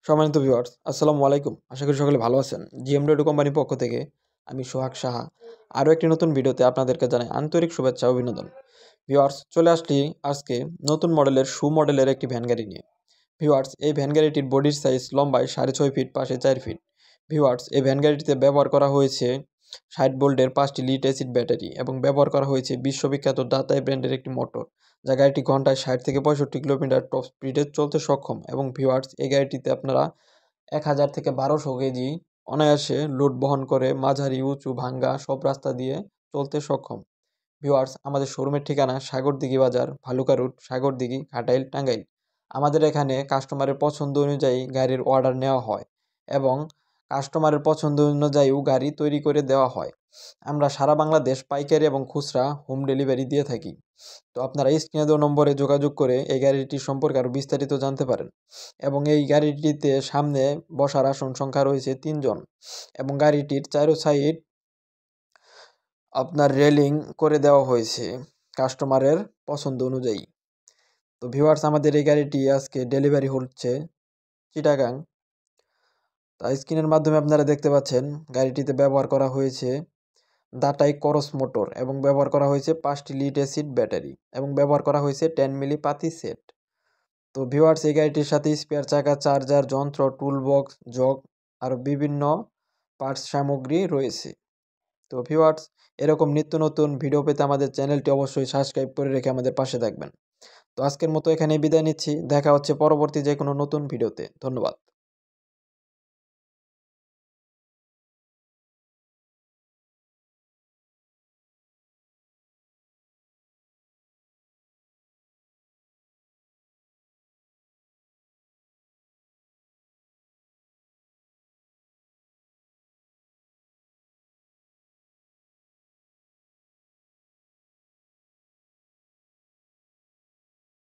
সম্মানিত ভিউয়ার্স, আসসালামু আলাইকুম। আশা করি সকলে ভালো আছেন। জিএমডব্লিউ কোম্পানির পক্ষ থেকে আমি সোহাগ সাহা আরও একটি নতুন ভিডিওতে আপনাদেরকে জানাই আন্তরিক শুভেচ্ছা ও অভিনন্দন। ভিউয়ার্স, চলে আসছি আজকে নতুন মডেলের মডেলের একটি ভ্যান গাড়ি নিয়ে। ভিউয়ার্স, এই ভ্যান গাড়িটির বডির সাইজ লম্বায় 6.5 ফিট, পাশে 4 ফিট। ভিউয়ার্স, এই ভ্যান গাড়িটিতে ব্যবহার করা হয়েছে 60 ভোল্টের 5টি লিড অ্যাসিড ব্যাটারি এবং ব্যবহার করা হয়েছে বিশ্ববিখ্যাত দাতাই ব্র্যান্ডের একটি মোটর, যা গাড়িটি ঘন্টায় 60 থেকে 65 কিলোমিটার টপ স্পিডে চলতে সক্ষম। এবং ভিউয়ার্স, এই গাড়িটিতে আপনারা 1000 থেকে 1200 কেজি অনায়াসে লোড বহন করে মাঝারি, উঁচু, ভাঙ্গা সব রাস্তা দিয়ে চলতে সক্ষম। ভিউয়ার্স, আমাদের শোরুমের ঠিকানা সাগরদিঘি বাজার, ভালুকা রুট, সাগরদিঘি, ঘাটাইল, টাঙ্গাইল। আমাদের এখানে কাস্টমারের পছন্দ অনুযায়ী গাড়ির অর্ডার নেওয়া হয় এবং কাস্টমারের পছন্দ অনুযায়ীও গাড়ি তৈরি করে দেওয়া হয়। আমরা সারা বাংলাদেশ পাইকারি এবং খুচরা হোম ডেলিভারি দিয়ে থাকি। তো আপনারা স্ক্রিনে দেওয়া নম্বরে যোগাযোগ করে এই গাড়িটি সম্পর্কে আরও বিস্তারিত জানতে পারেন। এবং এই গাড়িটিতে সামনে বসার আসন সংখ্যা রয়েছে 3 জন এবং গাড়িটির চারো সাইড আপনার রেলিং করে দেওয়া হয়েছে কাস্টমারের পছন্দ অনুযায়ী। তো ভিউয়ার্স, আমাদের এই গাড়িটি আজকে ডেলিভারি হচ্ছে চিটাগাং। তা স্ক্রিনের মাধ্যমে আপনারা দেখতে পাচ্ছেন গাড়িটিতে ব্যবহার করা হয়েছে দাতাই করস মোটর এবং ব্যবহার করা হয়েছে 5টি লিড অ্যাসিড ব্যাটারি এবং ব্যবহার করা হয়েছে 10 মিলি পাতি সেট। তো ভিউয়ার্স, এই গাড়িটির সাথে স্পেয়ার চাকা, চার্জার, যন্ত্র, টুল বক্স, জগ আরও বিভিন্ন পার্টস সামগ্রী রয়েছে। তো ভিউয়ার্স, এরকম নিত্য নতুন ভিডিও পেতে আমাদের চ্যানেলটি অবশ্যই সাবস্ক্রাইব করে রেখে আমাদের পাশে থাকবেন। তো আজকের মতো এখানেই বিদায় নিচ্ছি। দেখা হচ্ছে পরবর্তী যে কোনো নতুন ভিডিওতে। ধন্যবাদ।